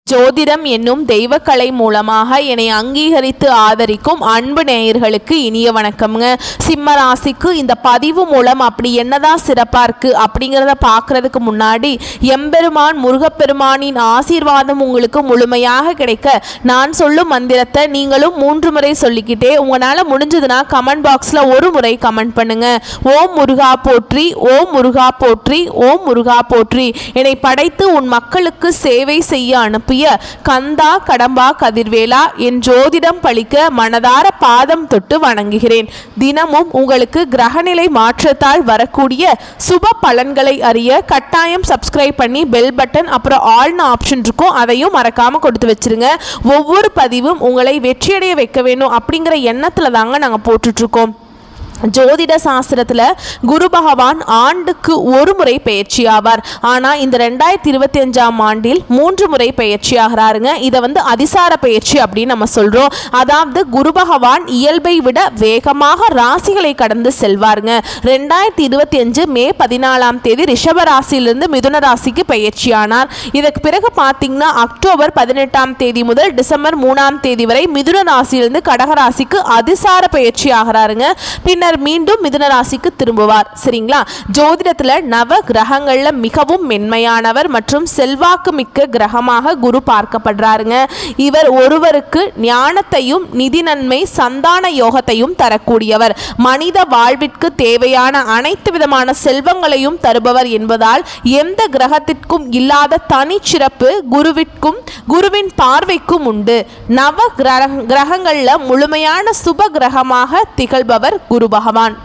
ஜோதிடம் என்னும் தெய்வக்கலை மூலமாக என்னை அங்கீகரித்து ஆதரிக்கும் அன்பு நேயர்களுக்கு இனிய வணக்கம்ங்க. சிம்ம ராசிக்கு இந்த பதிவு மூலம் அப்படி என்னதான் சிறப்பாக இருக்குது அப்படிங்கிறத பார்க்குறதுக்கு முன்னாடி எம்பெருமான் முருகப்பெருமானின் ஆசீர்வாதம் உங்களுக்கு முழுமையாக கிடைக்க நான் சொல்லும் மந்திரத்தை நீங்களும் 3 முறை சொல்லிக்கிட்டே உங்களால் முடிஞ்சதுன்னா கமெண்ட் பாக்ஸில் ஒரு முறை கமெண்ட் பண்ணுங்க. ஓம் முருகா போற்றி, ஓம் முருகா போற்றி, ஓம் முருகா போற்றி. என்னை படைத்து உன் மக்களுக்கு சேவை செய்ய அனுப்பிய கந்தா கடம்பா கதிர்வேலா என் ஜோதிடம் பழிக்க மனதார பாதம் தொட்டு வணங்குகிறேன். தினமும் உங்களுக்கு கிரகநிலை மாற்றத்தால் வரக்கூடிய சுப பலன்களை அறிய கட்டாயம் சப்ஸ்கிரைப் பண்ணி பெல் பட்டன் அப்புறம் ஆல்னு ஆப்ஷன் இருக்கும், அதையும் மறக்காம கொடுத்து வச்சிருங்க. ஒவ்வொரு பதிவும் உங்களை வெற்றியடைய வைக்க வேணும் அப்படிங்கிற எண்ணத்துல தாங்க நாங்கள் போட்டுட்டு இருக்கோம். ஜோதிட சாஸ்திரத்தில் குரு பகவான் ஆண்டுக்கு ஒரு முறை பயிற்சி ஆவார். ஆனால் இந்த 2025ஆம் ஆண்டில் 3 முறை பயிற்சி ஆகிறாருங்க. இதை அதிசார பயிற்சி அப்படின்னு நம்ம சொல்கிறோம். அதாவது குரு பகவான் இயல்பை விட வேகமாக ராசிகளை கடந்து செல்வாருங்க. 2025 மே 14ஆம் தேதி ரிஷப ராசியிலிருந்து மிதுன ராசிக்கு பயிற்சி ஆனார். இதற்கு பிறகு பார்த்தீங்கன்னா அக்டோபர் 18ஆம் தேதி முதல் டிசம்பர் 3ஆம் தேதி வரை மிதுன ராசியிலிருந்து கடக ராசிக்கு அதிசார பயிற்சி ஆகிறாருங்க. பின்னர் மீண்டும் மிதுன ராசிக்கு திரும்புவார். சரிங்களா? ஜோதிடத்துல நவ கிரகங்கள்ல மிகவும் மென்மையானவர் மற்றும் செல்வாக்கு மிக்க கிரகமாக குரு பார்க்கப்படுறாருங்க. இவர் ஒருவருக்கு ஞானத்தையும் நிதி நன்மை சந்தான யோகத்தையும் தரக்கூடியவர். மனித வாழ்விற்கு தேவையான அனைத்து விதமான செல்வங்களையும் தருபவர் என்பதால் எந்த கிரகத்திற்கும் இல்லாத தனிச்சிறப்பு குருவின் பார்வைக்கும் உண்டு. நவ கிரகங்கள்ல முழுமையான சுப கிரகமாக திகழ்பவர் குரு பகவான்.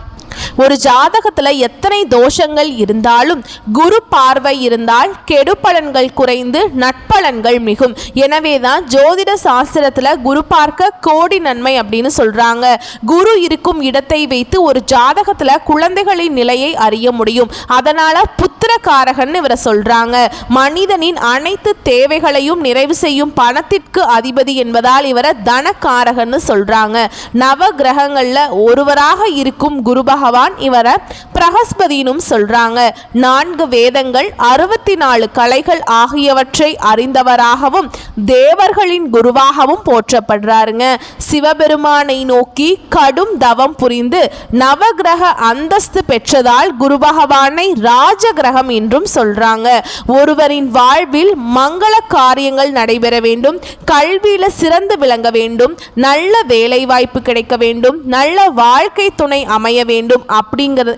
ஒரு ஜாதகத்தில் எத்தனை தோஷங்கள் இருந்தாலும் குரு பார்வை இருந்தால் கெடு பலன்கள் குறைந்து நட்பலன்கள் மிகும். எனவே தான் ஜோதிட சாஸ்திரத்தில் குரு பார்க்க கோடி நன்மை அப்படின்னு சொல்றாங்க. குரு இருக்கும் இடத்தை வைத்து ஒரு ஜாதகத்தில் குழந்தைகளின் நிலையை அறிய முடியும். அதனால புத்திரகாரகன் இவரை சொல்றாங்க. மனிதனின் அனைத்து தேவைகளையும் நிறைவு செய்யும் பணத்திற்கு அதிபதி என்பதால் இவரை தனக்காரகன்னு சொல்றாங்க. நவ கிரகங்கள்ல ஒருவராக இருக்கும் குரு பகவான் இவரை பிரகஸ்பதினும் சொல்றாங்க. 4 வேதங்கள் 64 கலைகள் ஆகியவற்றை அறிந்தவராகவும் தேவர்களின் குருவாகவும் போற்றப்படுறாருங்க. சிவபெருமானை நோக்கி கடும் தவம் புரிந்து நவகிரக அந்தஸ்து பெற்றதால் குரு பகவானை ராஜ கிரகம் என்றும் சொல்றாங்க. ஒருவரின் வாழ்வில் மங்கள காரியங்கள் நடைபெற வேண்டும், கல்வியில சிறந்து விளங்க வேண்டும், நல்ல வேலை வாய்ப்பு கிடைக்க வேண்டும், நல்ல வாழ்க்கை துணை அமைய வேண்டும் அப்படிங்கிறது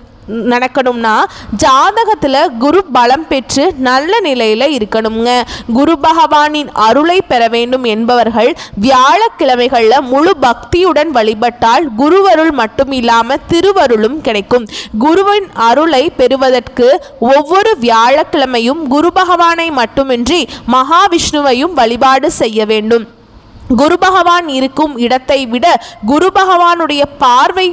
நடக்கணும்னா ஜாதகத்தில் குரு பலம் பெற்று நல்ல நிலையில் இருக்கணுங்க. குரு பகவானின் அருளை பெற வேண்டும் என்பவர்கள் வியாழக்கிழமைகளில் முழு பக்தியுடன் வழிபட்டால் குருவருள் மட்டும் இல்லாமல் திருவருளும் கிடைக்கும். குருவின் அருளை பெறுவதற்கு ஒவ்வொரு வியாழக்கிழமையும் குரு பகவானை மட்டுமின்றி மகாவிஷ்ணுவையும் வழிபாடு செய்ய வேண்டும். குரு பகவான் இருக்கும் இடத்தை விட குரு பகவானுடைய பார்வை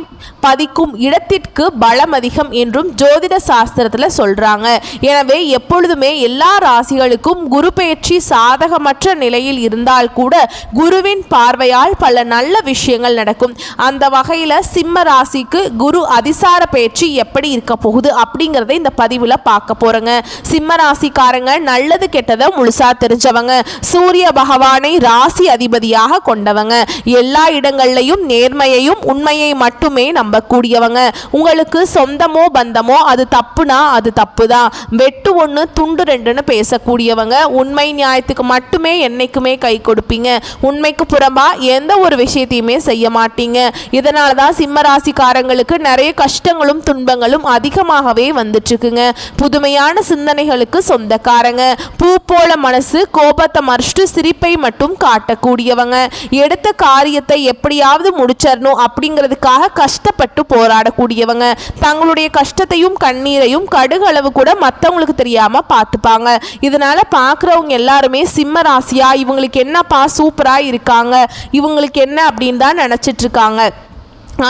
பதிக்கும் இடத்திற்கு பலம் அதிகம் என்றும் ஜோதிட சாஸ்திரத்தில் சொல்றாங்க. எனவே எப்பொழுதுமே எல்லா ராசிகளுக்கும் குரு பெயர்ச்சி சாதகமற்ற நிலையில் இருந்தால் கூட குருவின் பார்வையால் பல நல்ல விஷயங்கள் நடக்கும். அந்த வகையில் சிம்ம ராசிக்கு குரு அதிசார பெயர்ச்சி எப்படி இருக்க போகுது அப்படிங்கிறத இந்த பதிவில் பார்க்க போறோங்க. சிம்ம ராசிக்காரங்க நல்லது கெட்டதை முழுசா தெரிஞ்சவங்க. சூரிய பகவானை ராசி அதிபதி கொண்டவங்க. எல்லா இடங்கள்லையும் நேர்மையையும் உண்மையை மட்டுமே நம்பக்கூடியவங்க. உங்களுக்கு சொந்தமோ பந்தமோ அது தப்புனா அது தப்புதான், வெட்டு 1 துண்டு 2ன்னு பேசக்கூடியவங்க. உண்மை நியாயத்துக்கு மட்டுமே என்னைக்குமே கை கொடுப்பீங்க. உண்மைக்கு புறம்பா எந்த ஒரு விஷயத்தையுமே செய்ய மாட்டீங்க. இதனால தான் சிம்ம ராசிக்காரங்களுக்கு நிறைய கஷ்டங்களும் துன்பங்களும் அதிகமாகவே வந்துட்டு இருக்குங்க. புதுமையான சிந்தனைகளுக்கு சொந்தக்காரங்க. பூ போல மனசு, கோபத்தை மறைச்சிட்டு சிரிப்பை மட்டும் காட்டக்கூடிய எடுத்த காரியத்தை எப்படியாவது முடிச்சிடணும் அப்படிங்கிறதுக்காக கஷ்டப்பட்டு போராடக்கூடியவங்க. தங்களுடைய கஷ்டத்தையும் கண்ணீரையும் கடுகளவு கூட மற்றவங்களுக்கு தெரியாம பார்த்துப்பாங்க. இதனால பார்க்குறவங்க எல்லாருமே சிம்ம ராசியா இவங்களுக்கு என்னப்பா சூப்பரா இருக்காங்க, இவங்களுக்கு என்ன அப்படின்னு தான் நினைச்சிட்டு இருக்காங்க.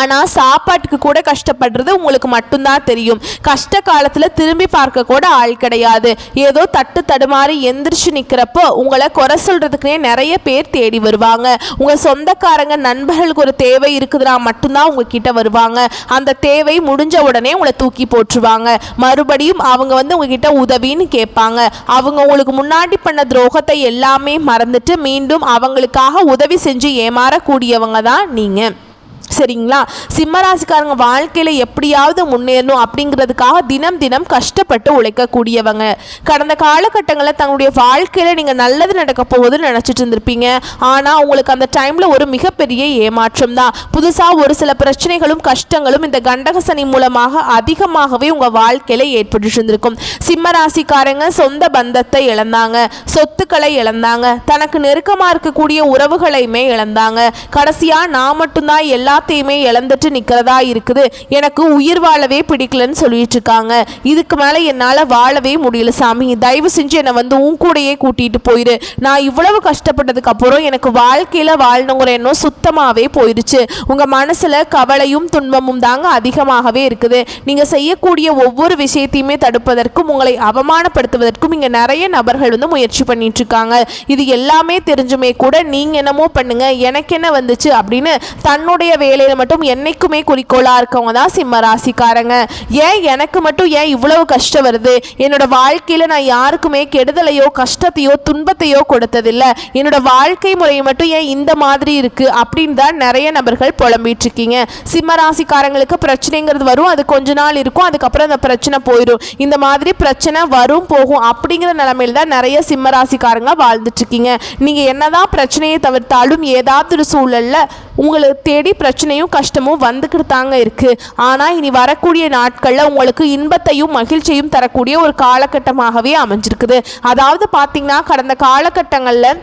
ஆனால் சாப்பாட்டுக்கு கூட கஷ்டப்படுறது உங்களுக்கு மட்டும்தான் தெரியும். கஷ்ட காலத்தில் திரும்பி பார்க்க கூட ஆள் கிடையாது. ஏதோ தட்டு தடுமாறி எந்திரிச்சு நிற்கிறப்போ உங்களை குறை சொல்கிறதுக்குனே நிறைய பேர் தேடி வருவாங்க. உங்கள் சொந்தக்காரங்க நண்பர்களுக்கு ஒரு தேவை இருக்குதுன்னா மட்டும்தான் உங்ககிட்ட வருவாங்க. அந்த தேவை முடிஞ்ச உடனே உங்களை தூக்கி போட்டுருவாங்க. மறுபடியும் அவங்க உங்ககிட்ட உதவின்னு கேட்பாங்க. அவங்க உங்களுக்கு முன்னாடி பண்ண துரோகத்தை எல்லாமே மறந்துட்டு மீண்டும் அவங்களுக்காக உதவி செஞ்சு ஏமாறக்கூடியவங்க தான் நீங்கள். சரிங்களா? சிம்மராசிக்காரங்க வாழ்க்கையில் எப்படியாவது முன்னேறணும் அப்படிங்கிறதுக்காக தினம் தினம் கஷ்டப்பட்டு உழைக்கக்கூடியவங்க. கடந்த காலகட்டங்களில் தங்களுடைய வாழ்க்கையில் நீங்கள் நல்லது நடக்க போகுதுன்னு நினச்சிட்டு இருந்திருப்பீங்க. ஆனால் உங்களுக்கு அந்த டைமில் ஒரு மிகப்பெரிய ஏமாற்றம் தான். புதுசாக ஒரு சில பிரச்சனைகளும் கஷ்டங்களும் இந்த கண்டக சனி மூலமாக அதிகமாகவே உங்கள் வாழ்க்கையில் ஏற்பட்டு இருந்திருக்கும். சிம்மராசிக்காரங்க சொந்த பந்தத்தை இழந்தாங்க, சொத்துக்களை இழந்தாங்க, தனக்கு நெருக்கமாக இருக்கக்கூடிய உறவுகளையுமே இழந்தாங்க. கடைசியாக நான் மட்டும்தான் எல்லாத்தையுமே இழந்துட்டு நிற்கிறதா இருக்குது, எனக்கு உயிர் வாழவே பிடிக்கலன்னு சொல்லிட்டு இருக்காங்க. இதுக்கு மேலே என்னால் வாழவே முடியல சாமி, தயவு செஞ்சு என்னை உன் கூடையே கூட்டிகிட்டு போயிரு. நான் இவ்வளவு கஷ்டப்பட்டதுக்கு அப்புறம் எனக்கு வாழ்க்கையில் வாழணுங்கிற எண்ணம் சுத்தமாகவே போயிடுச்சு. உங்கள் மனசில் கவலையும் துன்பமும் தாங்க அதிகமாகவே இருக்குது. நீங்கள் செய்யக்கூடிய ஒவ்வொரு விஷயத்தையுமே தடுப்பதற்கும் உங்களை அவமானப்படுத்துவதற்கும் இங்கே நிறைய நபர்கள் முயற்சி பண்ணிட்டு இருக்காங்க. இது எல்லாமே தெரிஞ்சுமே கூட நீங்கள் என்னமோ பண்ணுங்க எனக்கு என்ன வந்துச்சு அப்படின்னு தன்னுடைய வேலையில் மட்டும் என்னைக்குமே குறிக்கோளாக இருக்கவங்க தான் சிம்ம ராசிக்காரங்க. ஏன் எனக்கு மட்டும் ஏன் இவ்வளவு கஷ்டம் வருது, என்னோட வாழ்க்கையில் நான் யாருக்குமே கெடுதலையோ கஷ்டத்தையோ துன்பத்தையோ கொடுத்ததில்லை, என்னோட வாழ்க்கை முறை மட்டும் ஏன் இந்த மாதிரி இருக்குது அப்படின்னு தான் நிறைய நபர்கள் புலம்பிட்டு இருக்கீங்க. சிம்ம ராசிக்காரங்களுக்கு பிரச்சனைங்கிறது வரும், அது கொஞ்ச நாள் இருக்கும், அதுக்கப்புறம் அந்த பிரச்சனை போயிடும். இந்த மாதிரி பிரச்சனை வரும் போகும் அப்படிங்கிற நிலைமையில் தான் நிறைய சிம்ம ராசிக்காரங்க வாழ்ந்துட்டு இருக்கீங்க. நீங்கள் என்னதான் பிரச்சனையை தவிர்த்தாலும் ஏதாவது ஒரு சூழலில் உங்களுக்கு தேடி பிரச்சனையும் கஷ்டமும் வந்துக்கிட்டு தாங்க இருக்குது. ஆனால் இனி வரக்கூடிய நாட்களில் உங்களுக்கு இன்பத்தையும் மகிழ்ச்சியும் தரக்கூடிய ஒரு காலகட்டமாகவே அமைஞ்சிருக்குது. அதாவது பார்த்திங்கன்னா கடந்த காலகட்டங்களில்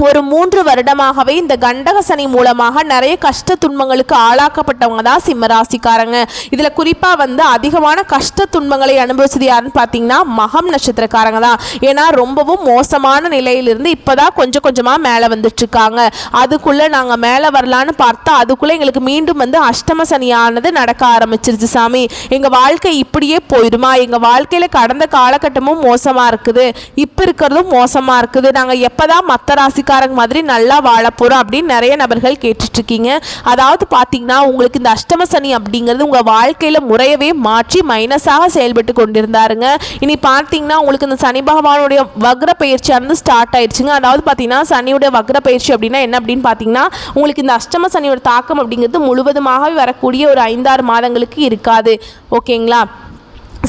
ஒரு 3 வருடமாகவே இந்த கண்டக சனி மூலமாக நிறைய கஷ்ட துன்பங்களுக்கு ஆளாக்கப்பட்டவங்க தான் சிம்மராசிக்காரங்க. இதில் குறிப்பாக அதிகமான கஷ்ட துன்பங்களை அனுபவிச்சது யாருன்னு பார்த்தீங்கன்னா மகம் நட்சத்திரக்காரங்க தான். ஏன்னா ரொம்பவும் மோசமான நிலையிலிருந்து இப்போ தான் கொஞ்சம் கொஞ்சமாக மேலே வந்துட்டுருக்காங்க. அதுக்குள்ளே நாங்கள் மேலே வரலான்னு பார்த்தா அதுக்குள்ளே எங்களுக்கு மீண்டும் அஷ்டம சனியானது நடக்க ஆரம்பிச்சிருச்சு சாமி. எங்கள் வாழ்க்கை இப்படியே போயிடுமா, எங்கள் வாழ்க்கையில் கடந்த காலகட்டமும் மோசமாக இருக்குது, இப்போ இருக்கிறதும் மோசமாக இருக்குது, நாங்கள் எப்போ தான் மற்ற ராசி மாதிரி நல்லா வாழ போறோம் அப்படின்னு நிறைய நபர்கள் கேட்டுட்டு இருக்கீங்க. அதாவது பாத்தீங்கன்னா உங்களுக்கு இந்த அஷ்டம சனி அப்படிங்கிறது உங்க வாழ்க்கையில முறையவே மாற்றி மைனஸாக செயல்பட்டு கொண்டிருந்தாருங்க. இனி பார்த்தீங்கன்னா உங்களுக்கு இந்த சனி பகவானுடைய வக்ர பயிற்சியானது ஸ்டார்ட் ஆயிடுச்சுங்க. அதாவது பார்த்தீங்கன்னா சனியுடைய வக்ர பயிற்சி அப்படின்னா என்ன அப்படின்னு பார்த்தீங்கன்னா உங்களுக்கு இந்த அஷ்டம சனியோட தாக்கம் அப்படிங்கிறது முழுவதுமாக வரக்கூடிய ஒரு 5-6 மாதங்களுக்கு இருக்காது. ஓகேங்களா?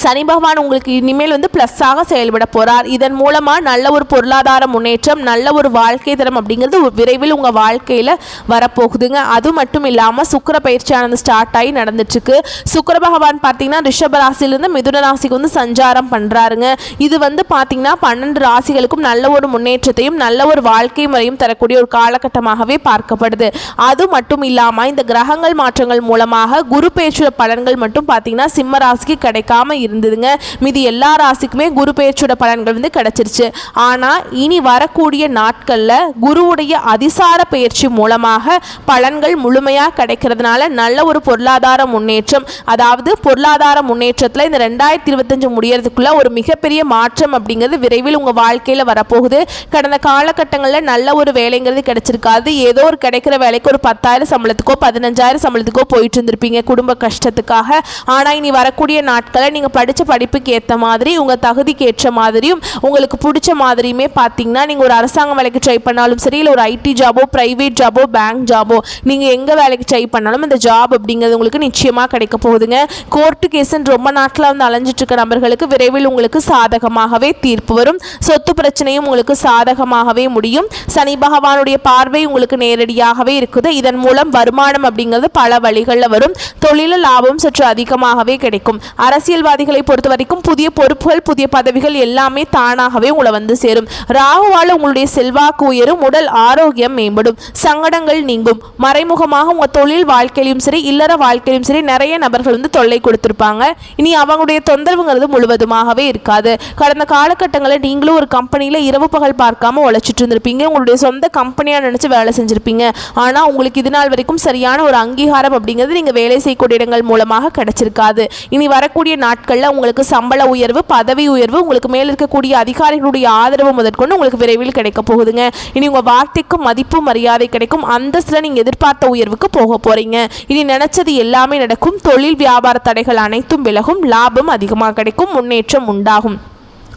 சனி பகவான் உங்களுக்கு இனிமேல் ப்ளஸ்ஸாக செயல்பட போகிறார். இதன் மூலமாக நல்ல ஒரு பொருளாதார முன்னேற்றம், நல்ல ஒரு வாழ்க்கை தரம் அப்படிங்கிறது விரைவில் உங்கள் வாழ்க்கையில் வரப்போகுதுங்க. அது மட்டும் இல்லாமல் சுக்கிர பயிற்சியானது ஸ்டார்ட் ஆகி நடந்துட்டுருக்கு. சுக்கிர பகவான் பார்த்தீங்கன்னா ரிஷப ராசியிலேருந்து மிதுன ராசிக்கு சஞ்சாரம் பண்ணுறாருங்க. இது பார்த்தீங்கன்னா 12 ராசிகளுக்கும் நல்ல ஒரு முன்னேற்றத்தையும் நல்ல ஒரு வாழ்க்கை முறையும் தரக்கூடிய ஒரு காலகட்டமாகவே பார்க்கப்படுது. அது மட்டும் இல்லாமல் இந்த கிரகங்கள் மாற்றங்கள் மூலமாக குரு பயிற்சியோட பலன்கள் மட்டும் பார்த்தீங்கன்னா சிம்ம ராசிக்கு கிடைக்காம இருந்ததுங்க. மீதி எல்லா ராசிக்குமே குரு பெயர்ச்சியோட பலன்கள் கிடைச்சிருச்சு. ஆனா இனி வரக்கூடிய நாட்கள்ல குருவுடைய அதிசார பயிற்சி மூலமாக பலன்கள் முழுமையா கிடைக்கிறதுனால நல்ல ஒரு பொருளாதார முன்னேற்றம், அதாவது பொருளாதார முன்னேற்றத்துல இந்த 2025 முடியறதுக்குள்ள ஒரு மிகப்பெரிய மாற்றம் அப்படிங்கிறது விரைவில் உங்க வாழ்க்கையில வரப்போகுது. கடந்த காலகட்டங்களில் நல்ல ஒரு வேலைங்கிறது கிடைச்சிருக்காது. ஏதோ ஒரு கிடைக்கிற வேலைக்கு ஒரு 10,000 சம்பளத்துக்கோ 15,000 சம்பளத்துக்கோ போயிட்டு இருந்திருப்பீங்க குடும்ப கஷ்டத்துக்காக. ஆனா இனி வரக்கூடிய நாட்களை நீங்க படித்த படிப்புக்கு ஏற்ற மாதிரி உங்கள் தகுதிக்கு ஏற்ற மாதிரியும் உங்களுக்கு பிடிச்ச மாதிரியுமே பார்த்தீங்கன்னா நீங்கள் ஒரு அரசாங்க வேலைக்கு ட்ரை பண்ணாலும் சரி, இல்லை ஒரு ஐடி ஜாபோ ப்ரைவேட் ஜாபோ பேங்க் ஜாபோ நீங்கள் எங்கே வேலைக்கு ட்ரை பண்ணாலும் இந்த ஜாப் அப்படிங்கிறது உங்களுக்கு நிச்சயமாக கிடைக்க போகுதுங்க. கோர்ட்டு கேஸுன்னு ரொம்ப நாட்டில் அலைஞ்சிட்டு இருக்க நபர்களுக்கு விரைவில் உங்களுக்கு சாதகமாகவே தீர்ப்பு வரும். சொத்து பிரச்சனையும் உங்களுக்கு சாதகமாகவே முடியும். சனி பகவானுடைய பார்வை உங்களுக்கு நேரடியாகவே இருக்குது. இதன் மூலம் வருமானம் அப்படிங்கிறது பல வழிகளில் வரும். தொழில லாபம் சற்று அதிகமாகவே கிடைக்கும். அரசியல்வாதிகள் கன்னிகளை பொறுத்த வரைக்கும் புதிய பொறுப்புகள், புதிய பதவிகள் எல்லாமே தானாகவே உங்களை வந்து சேரும். ராகுவால் உங்களுடைய செல்வாக்கு உயரும், உடல் ஆரோக்கியம் மேம்படும், சங்கடங்கள் நீங்கும். மறைமுகமாக உங்கள் தொழில் வாழ்க்கையிலும் சரி, இல்லற வாழ்க்கையிலும் சரி நிறைய நபர்கள் வந்து தொல்லை கொடுத்திருப்பாங்க. இனி அவங்களுடைய தொந்தரவுங்கிறது முழுவதுமாகவே இருக்காது. கடந்த காலகட்டங்களில் நீங்களும் ஒரு கம்பெனியில் இரவு பகல் பார்க்காம உழைச்சிட்டு இருந்திருப்பீங்க. உங்களுடைய சொந்த கம்பெனியாக நினச்சி வேலை செஞ்சுருப்பீங்க. ஆனால் உங்களுக்கு இது நாள் வரைக்கும் சரியான ஒரு அங்கீகாரம் அப்படிங்கிறது நீங்கள் வேலை செய்யக்கூடிய இடங்கள் மூலமாக கிடைச்சிருக்காது. இனி வரக்கூடிய நாட்களில் உங்களுக்கு சம்பள உயர்வு, பதவி உயர்வு, உங்களுக்கு மேல் இருக்கக்கூடிய அதிகாரிகளுடைய ஆதரவு முதற்கொண்டு உங்களுக்கு விரைவில் கிடைக்க போகுதுங்க. இனி உங்கள் வார்த்தைக்கு மதிப்பு மரியாதை கிடைக்கும். அந்தஸ்தில் நீங்கள் எதிர்பார்த்த உயர்வுக்கு போக போகிறீங்க. இனி நினைச்சது எல்லாமே நடக்கும். தொழில் வியாபார தடைகள் அனைத்தும் விலகும். லாபம் அதிகமாக கிடைக்கும். முன்னேற்றம் உண்டாகும்.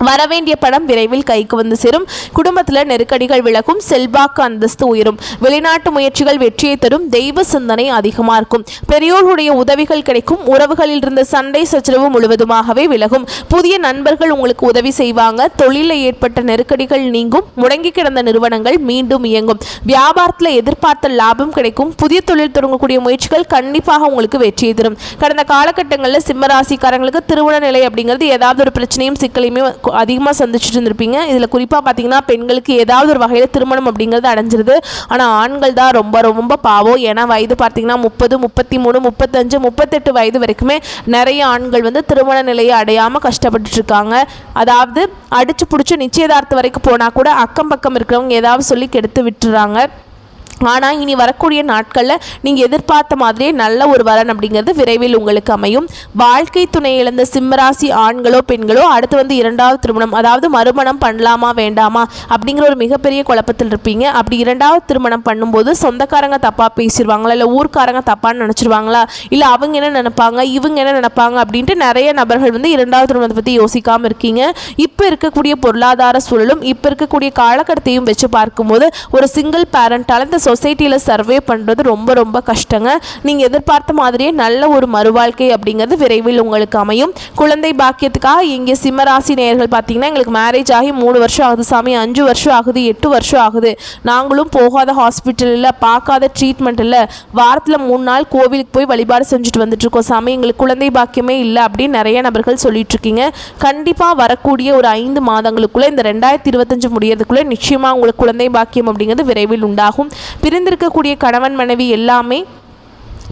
வரவேண்டிய பணம் விரைவில் கைக்கு வந்து சேரும். குடும்பத்தில் நெருக்கடிகள் விலகும். செல்வாக்கு அந்தஸ்து உயரும். வெளிநாட்டு முயற்சிகள் வெற்றியை தரும். தெய்வ சிந்தனை அதிகமாக இருக்கும். பெரியோர்களுடைய உதவிகள் கிடைக்கும். உறவுகளில் இருந்த சண்டை சச்சரவு முழுவதுமாகவே விலகும். புதிய நண்பர்கள் உங்களுக்கு உதவி செய்வாங்க. தொழிலில் ஏற்பட்ட நெருக்கடிகள் நீங்கும். முடங்கி கிடந்த நிறுவனங்கள் மீண்டும் இயங்கும். வியாபாரத்தில் எதிர்பார்த்த லாபம் கிடைக்கும். புதிய தொழில் தொடங்கக்கூடிய முயற்சிகள் கண்டிப்பாக உங்களுக்கு வெற்றியை தரும். கடந்த காலகட்டங்களில் சிம்மராசிக்காரங்களுக்கு திருமண நிலை அப்படிங்கிறது ஏதாவது ஒரு பிரச்சனையும் சிக்கலையுமே அதிகமாக சந்திச்சுட்டு இருந்திருப்பீங்க. இதில் குறிப்பாக பார்த்தீங்கன்னா பெண்களுக்கு ஏதாவது ஒரு வகையில் திருமணம் அப்படிங்கிறது அடைஞ்சிருது. ஆனால் ஆண்கள் தான் ரொம்ப ரொம்ப பாவம். ஏன்னா வயது பார்த்தீங்கன்னா 30, 33, 35, 38 வயது வரைக்குமே நிறைய ஆண்கள் வந்து திருமண நிலையை அடையாமல் கஷ்டப்பட்டுட்டு இருக்காங்க. அதாவது அடிச்சு பிடிச்சி நிச்சயதார்த்தம் வரைக்கும் போனால் கூட அக்கம் பக்கம் இருக்கிறவங்க ஏதாவது சொல்லி கெடுத்து விட்டுறாங்க. ஆனால் இனி வரக்கூடிய நாட்களில் நீங்கள் எதிர்பார்த்த மாதிரியே நல்ல ஒரு வரன் அப்படிங்கிறது விரைவில் உங்களுக்கு அமையும். வாழ்க்கை துணை இழந்த சிம்மராசி ஆண்களோ பெண்களோ அடுத்து வந்து இரண்டாவது திருமணம், அதாவது மறுமணம் பண்ணலாமா வேண்டாமா அப்படிங்கிற ஒரு மிகப்பெரிய குழப்பத்தில் இருப்பீங்க. அப்படி இரண்டாவது திருமணம் பண்ணும்போது சொந்தக்காரங்க தப்பாக பேசிடுவாங்களா, இல்லை ஊர்க்காரங்க தப்பான்னு நினச்சிருவாங்களா, இல்லை அவங்க என்ன நினைப்பாங்க, இவங்க என்ன நினைப்பாங்க அப்படின்ட்டு நிறைய நபர்கள் வந்து இரண்டாவது திருமணத்தை பற்றி யோசிக்காமல் இருக்கீங்க. இப்போ இருக்கக்கூடிய பொருளாதார சூழலும் இப்போ இருக்கக்கூடிய காலகட்டத்தையும் வச்சு பார்க்கும்போது ஒரு சிங்கிள் பேரண்டால் இந்த சொசைட்டியில் சர்வே பண்ணுறது ரொம்ப ரொம்ப கஷ்டங்க. நீங்கள் எதிர்பார்த்த மாதிரியே நல்ல ஒரு மறுவாழ்க்கை அப்படிங்கிறது விரைவில் உங்களுக்கு அமையும். குழந்தை பாக்கியத்துக்காக இங்கே சிம்மராசி நேயர்கள் பார்த்தீங்கன்னா எங்களுக்கு மேரேஜ் ஆகி 3 வருஷம் ஆகுது சாமி, 5 வருஷம் ஆகுது, 8 வருஷம் ஆகுது, நாங்களும் போகாத ஹாஸ்பிட்டல் இல்லை, பார்க்காத ட்ரீட்மெண்ட் இல்லை, வாரத்தில் 3 நாள் கோவிலுக்கு போய் வழிபாடு செஞ்சுட்டு வந்துட்டுருக்கோம் சாமி, எங்களுக்கு குழந்தை பாக்கியமே இல்லை அப்படின்னு நிறைய நபர்கள் சொல்லிட்டு இருக்கீங்க. கண்டிப்பாக வரக்கூடிய ஒரு 5 மாதங்களுக்குள்ளே இந்த 2025 முடியறதுக்குள்ளே நிச்சயமாக உங்களுக்கு குழந்தை பாக்கியம் அப்படிங்கிறது விரைவில் உண்டாகும். பிரிந்திருக்கக்கூடிய கணவன் மனைவி எல்லாமே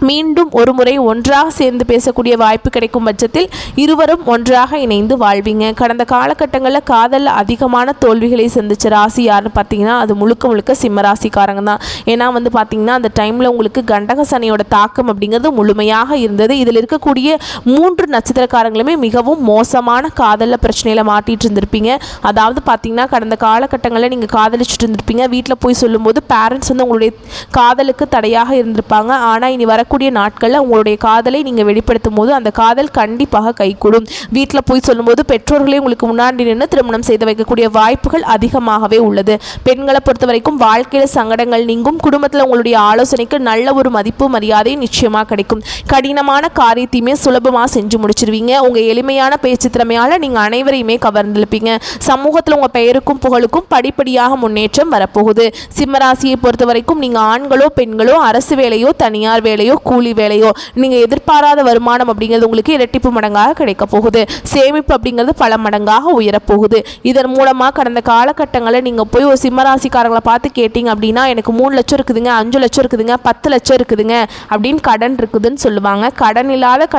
மீண்டும் ஒரு முறை ஒன்றாக சேர்ந்து பேசக்கூடிய வாய்ப்பு கிடைக்கும் பட்சத்தில் இருவரும் ஒன்றாக இணைந்து வாழ்வீங்க. கடந்த காலகட்டங்களில் காதலில் அதிகமான தோல்விகளை சந்திச்ச ராசி யாருன்னு பார்த்தீங்கன்னா அது முழுக்க முழுக்க சிம்மராசிக்காரங்க தான். ஏன்னா வந்து பார்த்தீங்கன்னா அந்த டைமில் உங்களுக்கு கண்டக சனியோட தாக்கம் அப்படிங்கிறது முழுமையாக இருந்தது. இதில் இருக்கக்கூடிய 3 நட்சத்திரக்காரங்களுமே மிகவும் மோசமான காதலில் பிரச்சனையில் மாட்டிகிட்டு இருந்திருப்பீங்க. அதாவது பார்த்தீங்கன்னா கடந்த காலகட்டங்களில் நீங்கள் காதலிச்சுட்டு இருந்திருப்பீங்க. வீட்டில் போய் சொல்லும்போது பேரண்ட்ஸ் வந்து உங்களுடைய காதலுக்கு தடையாக இருந்திருப்பாங்க. ஆனால் இனி வரக்கூடிய நாட்களில் உங்களுடைய காதலை நீங்கள் வெளிப்படுத்தும் போது அந்த காதல் கண்டிப்பாக கைகூடும். வீட்டில் போய் சொல்லும்போது பெற்றோர்களே உங்களுக்கு முன்னாடி நின்று திருமணம் செய்து வைக்கக்கூடிய வாய்ப்புகள் அதிகமாகவே உள்ளது. பெண்களை பொறுத்த வரைக்கும் வாழ்க்கையில் சங்கடங்கள் நீங்கும். குடும்பத்தில் உங்களுடைய ஆலோசனைக்கு நல்ல ஒரு மதிப்பு மரியாதை நிச்சயமாக கிடைக்கும். கடினமான காரியத்தையுமே சுலபமாக செஞ்சு முடிச்சிருவீங்க. உங்கள் எளிமையான பேச்சு திறமையால் நீங்கள் அனைவரையுமே கவர்ந்திருப்பீங்க. சமூகத்தில் உங்கள் பெயருக்கும் புகழுக்கும் படிப்படியாக முன்னேற்றம் வரப்போகுது. சிம்மராசியை பொறுத்த வரைக்கும் நீங்கள் ஆண்களோ பெண்களோ அரசு வேலையோ தனியார் வேலையோ கூலி வேலையோ நீங்கள் எதிர்பாராத வருமானம் அப்படிங்கிறது உங்களுக்கு இரட்டிப்பு மடங்காக கிடைக்க போகுது. சேமிப்பு அப்படிங்கிறது பல மடங்காக உயரப்போகுது. இதன் மூலமாக கடந்த காலகட்டங்களில் நீங்கள் போய் ஒரு சிம்மராசிக்காரங்களை பார்த்து கேட்டிங்க அப்படின்னா எனக்கு 3 லட்சம் இருக்குதுங்க, 5 லட்சம் இருக்குதுங்க, 10 லட்சம் இருக்குதுங்க அப்படின்னு கடன் இருக்குதுன்னு சொல்லுவாங்க. கடன் இல்லாத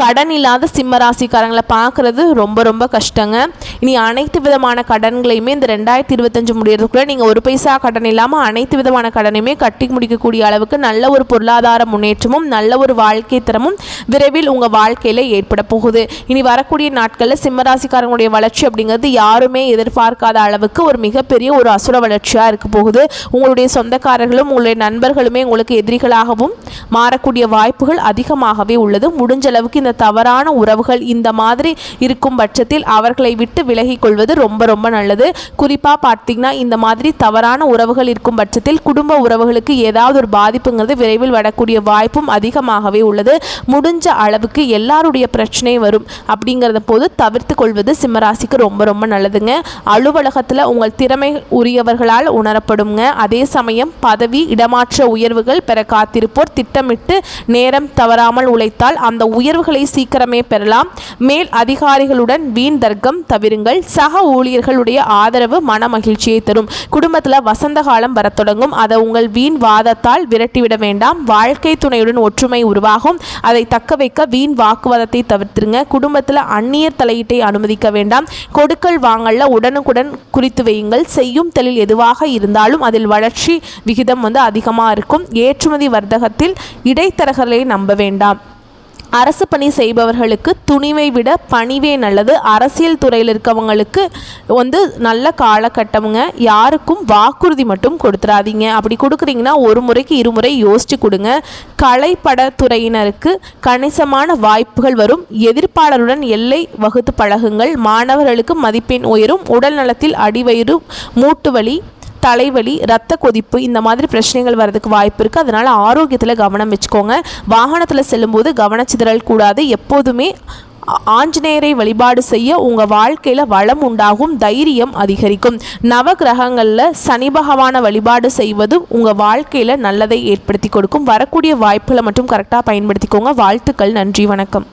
கடன் இல்லாத சிம்மராசிக்காரங்களை பார்க்குறது ரொம்ப ரொம்ப கஷ்டங்க. இனி அனைத்து விதமான கடன்களையுமே இந்த 2025 முடியறதுக்குள்ளே நீங்கள் ஒரு பைசா கடன் இல்லாமல் அனைத்து விதமான கடனையுமே கட்டி முடிக்கக்கூடிய அளவுக்கு நல்ல ஒரு பொருளாதார முன்னேற்றமும் நல்ல ஒரு வாழ்க்கை தரமும் விரைவில் உங்கள் வாழ்க்கையில் ஏற்பட போகுது. இனி வரக்கூடிய நாட்களில் சிம்மராசிக்காரங்களுடைய வளர்ச்சி அப்படிங்கிறது யாருமே எதிர்பார்க்காத அளவுக்கு ஒரு மிகப்பெரிய ஒரு அசுர வளர்ச்சியாக இருக்க போகுது. உங்களுடைய சொந்தக்காரர்களும் உங்களுடைய நண்பர்களுமே உங்களுக்கு எதிரிகளாகவும் மாறக்கூடிய வாய்ப்புகள் அதிகமாகவே உள்ளது. முடிஞ்ச அளவுக்கு இந்த தவறான உறவுகள் இந்த மாதிரி இருக்கும் பட்சத்தில் அவர்களை விட்டு விலகிக் கொள்வது ரொம்ப ரொம்ப நல்லது. குறிப்பாக பார்த்தீங்கன்னா இந்த மாதிரி தவறான உறவுகள் இருக்கும் பட்சத்தில் குடும்ப உறவுகளுக்கு ஏதாவது ஒரு பாதிப்புங்கிறது விரைவில் வரக்கூடிய வாய்ப்பும் அதிகமாகவே உள்ளது. முடிஞ்ச அளவுக்கு எல்லாருடைய பிரச்சனை வரும் அப்படிங்கிறத போது தவிர்த்து கொள்வது சிம்மராசிக்கு ரொம்ப ரொம்ப நல்லதுங்க. அலுவலகத்தில் உங்கள் திறமை உரியவர்களால் உணரப்படுங்க. அதே சமயம் பதவி இடமாற்ற உயர்வுகள் பெற காத்திருப்போர் திட்டமிட்டு நேரம் தவறாமல் உழைத்தால் அந்த உயர்வுகளை பொறுப்புகளை சீக்கிரமே பெறலாம். மேல் அதிகாரிகளுடன் வீண் தர்க்கம் தவிருங்கள். சக ஊழியர்களுடைய ஆதரவு மன மகிழ்ச்சியை தரும். குடும்பத்தில் வசந்த காலம் வரத் தொடங்கும். அதை உங்கள் வீண் வாதத்தால் விரட்டிவிட வேண்டாம். வாழ்க்கை துணையுடன் ஒற்றுமை உருவாகும். அதை தக்க வைக்க வீண் வாக்குவாதத்தை தவிர்த்துருங்க. குடும்பத்தில் அந்நியர் தலையீட்டை அனுமதிக்க வேண்டாம். கொடுக்கல் வாங்கல்ல உடனுக்குடன் குறித்து வையுங்கள். செய்யும் தொழில் எதுவாக இருந்தாலும் அதில் வளர்ச்சி விகிதம் அதிகமாக இருக்கும். ஏற்றுமதி வர்த்தகத்தில் இடைத்தரகர்களை நம்ப வேண்டாம். அரசு பணி செய்பவர்களுக்கு துணிவை விட பணிவே நல்லது. அரசியல் துறையில் இருக்கவங்களுக்கு நல்ல காலகட்டமுங்க. யாருக்கும் வாக்குறுதி மட்டும் கொடுத்துடாதீங்க. அப்படி கொடுக்குறீங்கன்னா ஒரு முறைக்கு இருமுறை யோசிச்சு கொடுங்க. கலைப்படத்துறையினருக்கு கணிசமான வாய்ப்புகள் வரும். எதிர்ப்பாளருடன் எல்லை வகுத்து பழகுங்கள். மாணவர்களுக்கு மதிப்பெண் உயரும். உடல் நலத்தில் அடிவயிறு, மூட்டு வலி, தலைவலி, இரத்த கொதிப்பு இந்த மாதிரி பிரச்சனைகள் வர்றதுக்கு வாய்ப்பு இருக்குது. அதனால் ஆரோக்கியத்தில் கவனம் வச்சுக்கோங்க. வாகனத்தில் செல்லும்போது கவனச்சிதறல் கூடாது. எப்போதுமே ஆஞ்சநேயரை வழிபாடு செய்ய உங்கள் வாழ்க்கையில் வளம் உண்டாகும், தைரியம் அதிகரிக்கும். நவ கிரகங்களில் சனி பகவானை வழிபாடு செய்வதும் உங்கள் வாழ்க்கையில் நல்லதை ஏற்படுத்தி கொடுக்கும். வரக்கூடிய வாய்ப்புகளை மட்டும் கரெக்டாக பயன்படுத்திக்கோங்க. வாழ்த்துக்கள். நன்றி, வணக்கம்.